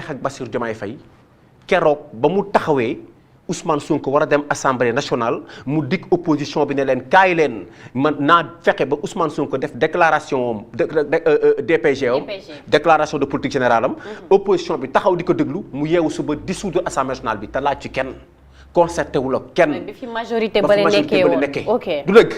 xeex ak Bassirou Diomaye Faye keroog ba mu taxawee Ousmane Sonko war a dem assemblée nationale mu dig opposition bi ne leen kaay leen man naa fexe ba Ousmane Sonko def déclaration DPG am déclaration de politique générale am opposition bi taxaw di ko déglu mu yeewu suba dissoudre assemblée nationale bi te laaj ci kenn concerté wu la kenn. bi fi majorité bëri nekkee woon ok du dëgg.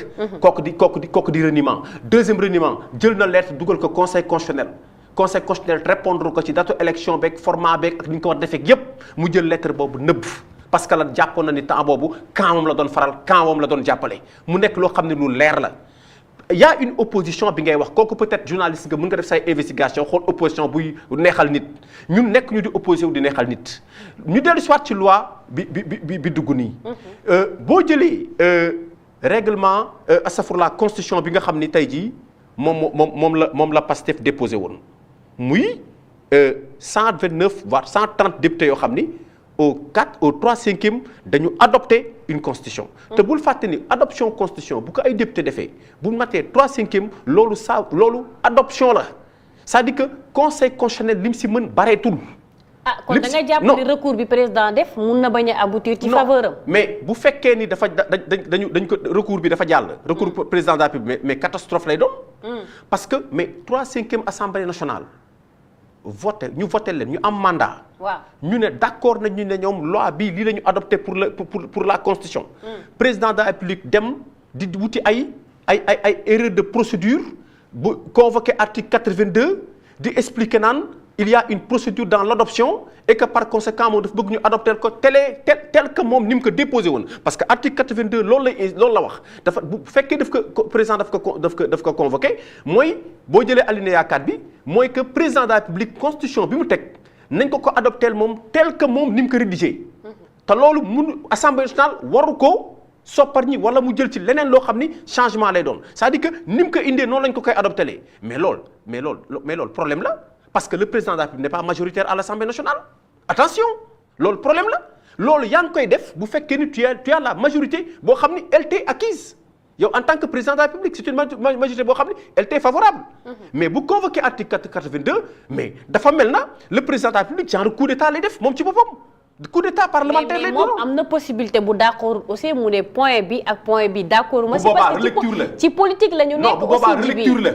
kooku di reniement deuxième reniement jël na lettre dugal ko conseil constitutionnel. conseil constitutionnel répondre ko ci datu élection beeg format beeg ak ni ñu ko war defee yépp mu jël lettre boobu nëbb parce que la jàppoon na ni temps boobu camp moom la doon faral camp moom la doon jàppale mu nekk loo xam ne lu leer la. y a une opposition bi ngay wax kooku peut-être journaliste nga mën nga def say investigation xool opposition buy neexal nit ñun nekk ñu di opposé wu di neexal nit ñu dellu soit ci loi bi dugg nii. boo jëlee règlement astafurlah constitution bi nga xam ni tey jii moom la Pastef déposé woon muy 129 voire 130 députés yoo xam ni au 3/5 dañu adopté une constitution. te bul fàtte ni adoption constitution bu ko ay député defee bu matee 3/5 loolu adoption la c'est-à-dire que conseil constitutionnel li mu si mën bareetul. kon da nga jàpp ni recours bi président def mun na bañ a aboutir ci faveur am. mais bu fekkee ni dafa dañ ko recours bi dafa jàll. recours président de la République mais catastrophe lay doon. parce que mais 3/5 assemblée nationale. ñu voté leen ñu am mandat. waaw ñu ne d'accord nañu ne ñoom loi bii lii la ñu adopté pour la constitution. président de la République dem di wuti ay erreur de procédure bu convoqué article 82 di expliquer naan il y a une procédure dans l'adoption et que par conséquent moom dafa bëgg ñu adopté ko tel que moom ni mu ko déposé woon parce que article 82 loolu la wax dafa bu fekkee daf ko président daf ko convoqué mooy boo jëlee alinéa 4 bi mooy que président de la République constitution bi mu teg nañ ko adopté moom tel que moom ni mu ko rédigé te loolu mun assemblée nationale waru ko soppar ñi wala mu jël ci leneen loo xam ni changement lay doon c'est-à-dire que ni mu ko indee noonu lañ ko koy adopté mais loolu problème la. Parce que le président de la République n'est pas majoritaire à l'Assemblée nationale. Attention, loolu problème la loolu yaa ngi koy def bu fekkee ni tu as la majorité boo xam ni elle t'est acquise yow en tant que président de la République c'est une majorité boo xam ni elle t'est favorable. mais bu convoqué article 82 mais dafa mel na le président de la République genre coup d'état lay def moom ci boppam. coup d'état parlementaire lay doon mais moom am na possibilité bu d'accord aussi mu ne point bi ak point bi d'accord ma. bu boobaa relecture la ci politique la ñu nekk. non bu boobaa relecture la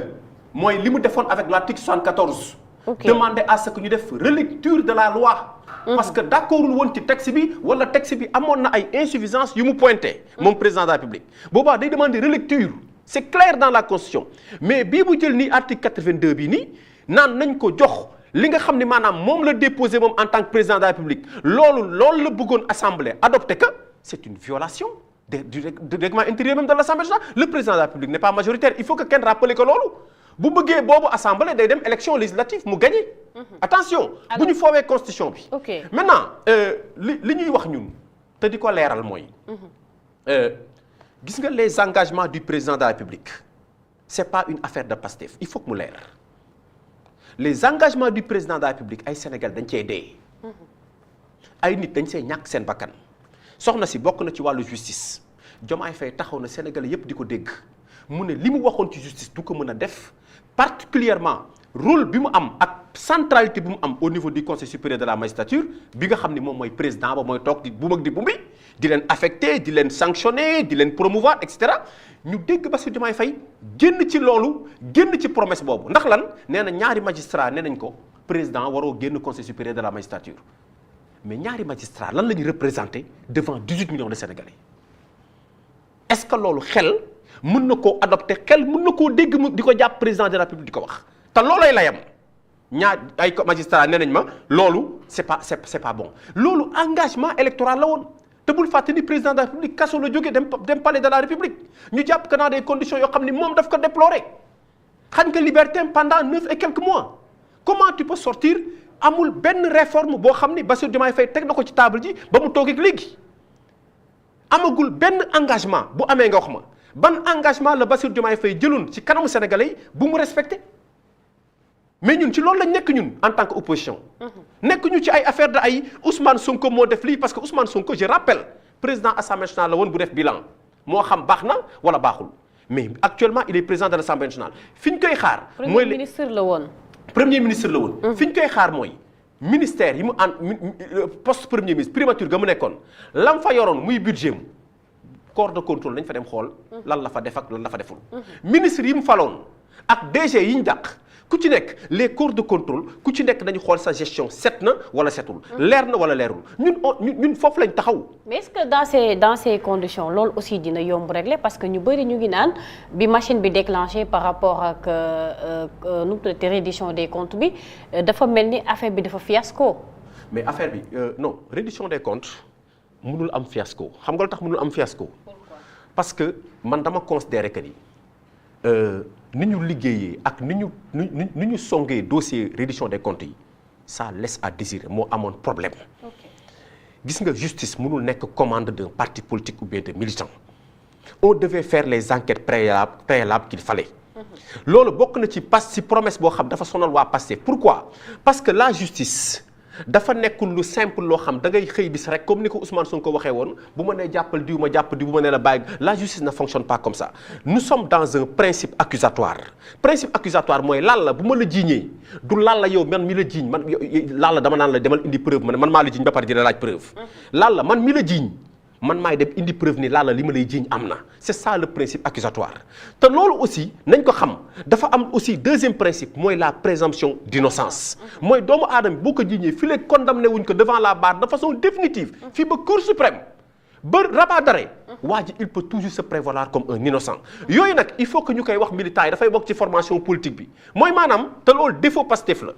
mooy li mu defoon avec l'article 74. demander à ce que ñu def relecture de la loi. parce que d'accordul woon ci texte bi wala texte bi amoon na ay insuffisances yu mu pointé. moom président de la République. boobaa day demander relecture c'est clair dans la constitution mais bii bu jël nii article 82 bii nii naan nañ ko jox li nga xam ne maanaam moom la déposé moom en tant que président de la République loolu la bëggoon assemblée adopté que c'est une violation du règlement intérieur même de l'Assemblée nationale le président de la République n'est pas majoritaire il faut que kenn rappelé que loolu. bu bëggee boobu assemblée day dem élection législative mu gagné. attention bu ñu foowee constitution bi. maintenant li ñuy wax ñun te di ko leeral mooy. gis nga les engagements du président de la République c'est pas une affaire de Pastef il faut que mu leer les engagements du président de la République ay Sénégal dañ cee dee. ay nit dañ see ñàkk seen bakkan soxna si bokk na ci wàllu justice Diomaye Faye taxaw na Sénégalais yépp di ko dégg mu ne li mu waxoon ci justice du ko mën a def. particulièrement rôle bi mu am ak centralité bi mu am au niveau du conseil supérieur de la magistrature bi nga xam ni moom mooy président ba mooy toog di bumag di bumbi di leen affecté di leen sanctionné di leen promouvoir et cetera ñu dégg Bassirou Diomaye Faye génn ci loolu génn ci promesse boobu ndax lan nee na ñaari magistrat nee nañ ko président waroo génn conseil supérieur de la magistrature mais ñaari magistrat lan la ñuy représenter devant 18 millions de Sénégalais est-ce que loolu xel mën na koo adopté xel mën na koo dégg di ko jàpp président de la République di ko wax te loolooy layam ñaar ay magistrat nee nañ ma loolu c'est pas bon loolu engagement électoral la woon te bul fàtte ni président de la République kaso la jógee dem palais de la République ñu jàpp que dans des conditions yoo xam ni moom daf ko déplorer xañ nga liberté pendant 9 et quelques mois comment tu peux sortir amul benn réforme boo xam ni Bassirou Diomaye Faye teg na ko ci table ji ba mu toog ak léegi amagul benn engagement bu amee nga wax ma ban engagement la Bassirou Diomaye Faye jëloon ci kanamu sénégalais yi bu mu respecté mais ñun ci loolu lañ nekk ñun en tant que opposition. nekk ñu ci ay affaire de ay Ousmane Sonko moo def lii parce que Ousmane Sonko je rappelle président Assemblée nationale la woon bu def bilan moo xam baax na wala baaxul mais actuellement il est président de l'Assemblée nationale fi ñu koy xaar. mooy premier ministre la woon. premier ministre la woon. fi ñu koy xaar mooy ministère yi mu poste premier ministre primature ga mu nekkoon lam fa yoroon muy budget mu corps de contrôle dañ fa dem xool lan la fa def ak lan la fa deful. ministre yi mu faloon ak DG yi ñu dàq ku ci nekk les corps de contrôle ku ci nekk dañu xool sa gestion set na wala setul. leer na wala leerul ñun foofu lañ taxaw. mais est-ce que dans ces conditions loolu aussi dina yomb régler parce que ñu bëri ñu ngi naan bi machine bi déclenché par rapport ak nu mu tuddati reddition des comptes bi dafa mel ni affaire bi dafa fiasco. mais affaire bi non reddition des comptes mënul am fiasco xam nga lu tax mënul am fiasco. parce que man dama considérer que ni ñu liggéeyee ak ni ñu songee dossier reddition des comptes yi ça laisse à désirer moo amoon problème. gis nga justice mënul nekk commande d'un parti politique ou bien de militants. on devait faire les enquêtes préalables qu'il fallait. loolu bokk na ci promesse boo xam dafa sonal waa Pastef pourquoi parce que la justice dafa nekkul lu simple loo xam da ngay xëy bis rek comme ni ko Ousmane Sonko waxee woon bu ma nee jàppal diw ma jàpp diw bu ma nee la bàyyi la justice ne fonctionne pas comme ça nous sommes dans un principe accusatoire mooy Lalla bu ma la jiiñee du Lalla yow man mi la jiiñ man Lalla dama naan la demal indi preuve man maa la jiiñ ba pare dina laaj preuve Lalla man mi la jiiñ man maay dem indi preuve ni Lalla li ma lay jiiñ am na c'est ça le principe accusatoire te loolu aussi nañ ko xam dafa am aussi deuxième principe mooy la présomption d'innocence mooy doomu aadama boo ko jiiñee fii léegi condamné wuñ ko devant la barre de façon définitive fii ba Cour suprême ba rabat d'arrêt waa ji il peut toujours se prévaloir comme un innocent yooyu nag il faut que ñu koy wax militants yi dafay bokk ci formation politique bi mooy maanaam te loolu défaut Pastef la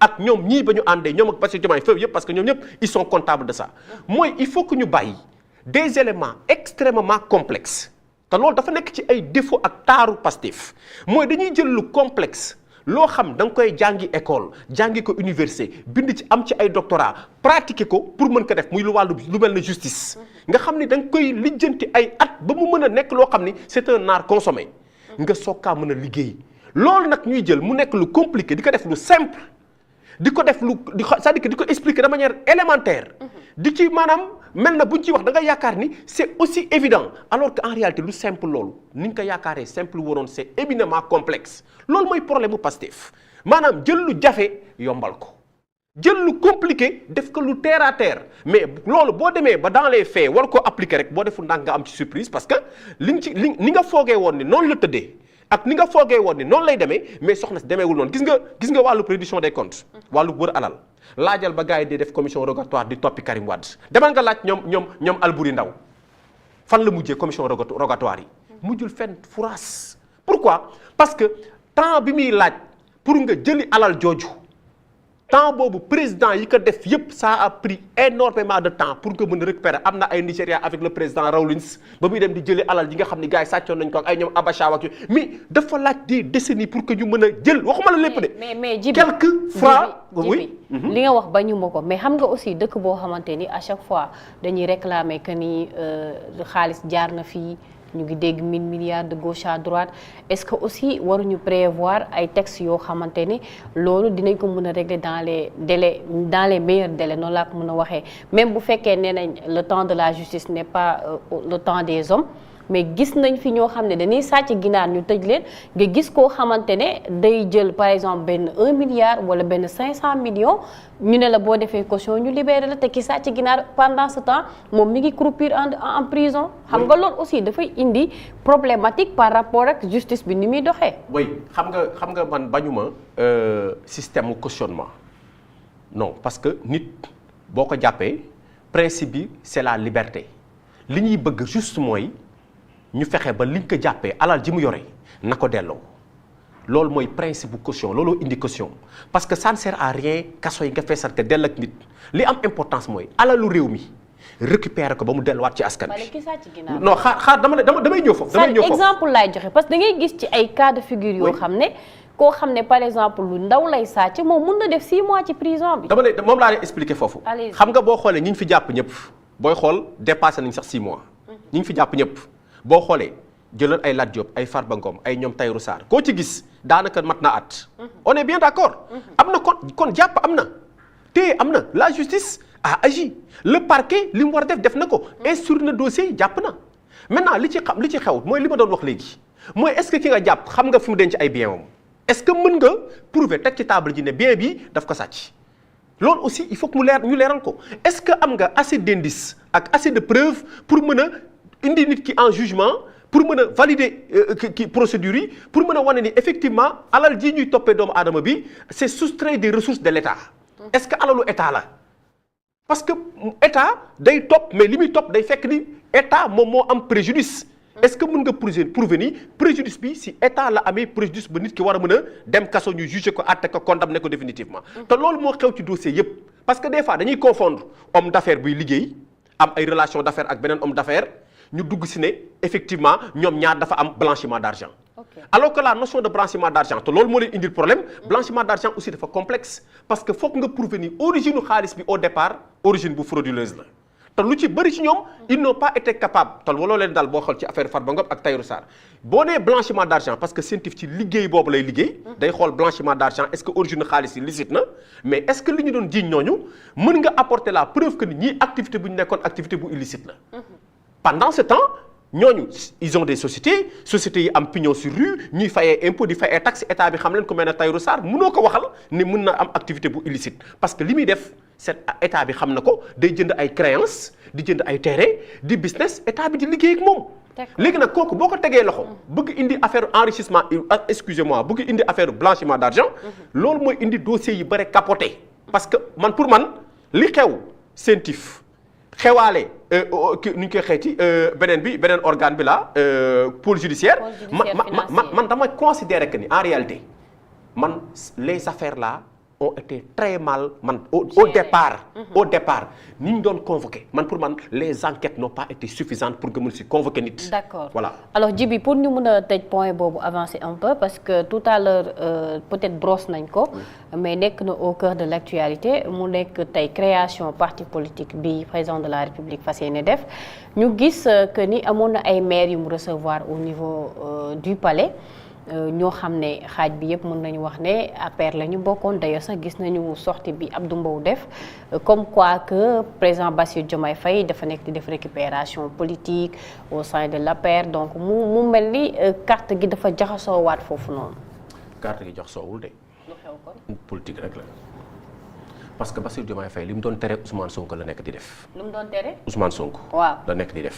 ak ñoom ñii ba ñu àndee ñoom ak Bassirou Diomaye Faye yëpp parce que ñoom ñëpp ils sont comptables de ça mooy il faut que ñu bàyyi des éléments extrêmement complexes te loolu dafa nekk ci ay défaut ak taaru Pastef mooy dañuy jël lu complexe loo xam da nga koy jàngi école jàngi ko université bind ci am ci ay doctorat pratiquer ko pour mën ko def muy lu mel na justice nga xam ni da nga koy lijjanti ay at ba mu mën a nekk loo xam ni c'est un art consommé nga soog kaa mën a liggéey loolu nag ñuy jël mu nekk lu compliqué di ko def lu simple di ko def c'est-à-dire que di ko expliquer de manière élémentaire di ci maanaam mel na bu ñu ciy wax da nga yaakaar ni c'est aussi évident alors que en réalité lu simple loolu ni nga ko yaakaaree simple waroon c'est éminemment complexe loolu mooy problème bu Pastef maanaam jël lu jafe yombal ko jël lu compliqué def ko lu terre à terre mais loolu boo demee ba dans les faits war koo appliquer rek boo deful ndànk nga am ci surprise parce que ni nga foogee woon ni noonu la tëddee ak ni nga foogee woon ni noonu lay demee mais soxna si demeewul noonu gis nga wàllu reddition des comptes wàllu wër alal laajal ba gars yi di def commission rogatoire di toppi Karim Wade demal nga laaj ñoom Albouri Ndaw fan la mujjee commission rogatoire yi mujjul fenn furaas pourquoi parce que temps bi muy laaj pour nga jëli alal jooju temps boobu président yi ko def yépp ça a pris énormément de temps pour que mën a récupérer am na ay Nigéria avec le président Rawlings ba muy dem di jëli alal yi nga xam ni gars yi sàccoon nañ ko ak ay ñoom Abacha ak mais dafa laaj des décennies pour que ñu mën a jël waxuma la lépp de. mais Djibi quelques fois oui. li nga wax bañu ma ko mais xam nga aussi dëkk boo xamante ni à chaque fois dañuy réclamer que ni xaalis jaar na fii. ñu ngi dégg 1000 milliards de gauche à droite est-ce que aussi waruñu prévoir ay textes yoo xamante ni loolu dinañ ko mën a régler dans les meilleurs délais noonu laa ko mën a waxee même bu fekkee nee nañ le temps de la justice n'est pas le temps des hommes mais gis nañ fi ñoo xam ne dañuy sàcc ginaar ñu tëj leen nga gis koo xamante ne day jël par exemple benn 1 milliard wala benn 500 millions ñu ne la boo defee caution ñu libéré la te ki sàcc ginaar pendant ce temps moom mi ngi croupir en prison. xam nga loolu aussi dafay indi problématique par rapport ak justice bi ni muy doxee. oui xam nga man bañuma système cautionnement non parce que nit boo ko jàppee principe bi c'est la liberté li ñuy bëgg juste mooy. ñu fexe ba liñ ko jàppee alal ji mu yore na ko delloo loolu mooy principe bu caution looloo indi caution parce que ça ne sert à rien kaso yi nga feesal ko dell ak nit li am importance mooy alalu réew mi récupérer ko ba mu delluwaat ci askan bi. non xaar damay ñëw foofu. exemple laay joxe parce que da ngay gis ci ay cas de figure yoo xam ne koo xam ne par exemple lu ndaw lay sàcc moom mun na def 6 mois ci prison bi. moom laa lay expliquer foofu. xam nga boo xoolee ñi ñu fi jàpp ñëpp booy xool dépassé nañ sax 6 mois ñi ñu fi jàpp ñëpp. boo xoolee jëlal ay Lat Diop ay Farba Ngom ay ñoom Tahirou Sarr koo ci gis daanaka mat na at. on est bien d'accord. am na kon jàpp am na téye am na la justice a agi le parquet li mu war a def na ko. instruire na dossier jàpp na. maintenant li ci xew mooy li ma doon wax léegi mooy est-ce que ki nga jàpp xam nga fi mu denc ay bien moom est-ce que mën nga prouver teg ci table ji ne bien bi daf ko sàcc loolu aussi il faut que ñu leeral ko est-ce que am nga assez d'indices ak assez de preuves pour mën a indi nit ki en jugement pour mën a valider procédure yi pour mën a wane ni effectivement alal ji ñuy toppee doomu aadama bi c'est soustrait des ressources de l'État est-ce que alalu état la parce que état day topp mais li muy topp day fekk ni état moom moo am préjudice est-ce que mën nga prouver ni préjudice bi si état la amee préjudice ba nit ki war a mën a dem kaso ñu juger ko àtte ko condamné ko définitivement te loolu moo xew ci dossier yépp parce que des fois dañuy confondre homme d'affaires buy liggéey am ay relation d'affaires ak beneen homme d'affaires ñu dugg si ne effectivement ñoom ñaar dafa am blanchiment d'argent alors que la notion de blanchiment d'argent te loolu moo leen indil problème blanchiment d'argent aussi dafa complexe parce que foog nga prouver ni origine xaalis bi au départ origine bu frauduleuse la te lu ci bëri ci ñoom ils n'ont pas été capables te looloo leen daal boo xool ci affaire Farba Ngom ak Tahirou Sarr boo nee blanchiment d'argent parce que CENTIF ci liggéey boobu lay liggéey day xool blanchiment d'argent est-ce que origine xaalis yi licite na mais est-ce que li ñu doon jiiñ ñooñu mën nga apporter la preuve que ni ñii activité bu ñu nekkoon activité bu illicite la pendant ce temps ñooñu ils ont des sociétés yi am pignon sur rue ñuy fayee impôt di fayee taxe état bi xam leen ko mel ne Tahirou Sarr mënoo ko waxal ni mën na am activité bu illicite parce que li muy def c'est état bi xam na ko day jënd ay créances di jënd ay terrain di business état bi di liggéey ak moom. léegi nag kooku boo ko tegee loxo bëgg indi affaire enrichissement excusez-moi bëgg indi affaire blanchiment d'argent loolu mooy indi dossier yi bare capoté parce que pour man li xew CENTIF xewaale nu ñu koy xeeti beneen organe bi la pôle judiciaire man dama considérer que ni en réalité man les affaires là ont été très mal au départ ni ñu doon convoqué pour man les enquêtes n'ont pas été suffisantes pour nga mën si convoquer nit. D'accord voilà. alors Djiby pour ñu mën a tëj point boobu avancer un peu parce que tout à l'heure peut-être brosse nañ ko mais nekk na au cœur de l'actualité mu nekk tey création parti politique bi président de la République fas yéene def ñu gis que ni amoon na ay maires yu mu recevoir au niveau du palais. ñoo xam ne xaaj bi yëpp mën nañu wax ne APR la ñu bokkoon d'ailleurs sax gis nañu sortie bi Abdou Mbow def comme quoi que président Bassirou Diomaye Faye dafa nekk di def récupération politique au sein de l'APR donc mu mel ni carte gi dafa jaxasoo waat foofu noonu. carte gi jaxasoowul de. lu xew kon. politique rek la parce que Bassirou Diomaye Faye li mu doon tere Ousmane Sonko la nekk di def. lu mu doon tere. Ousmane Sonko. waaw la nekk di def.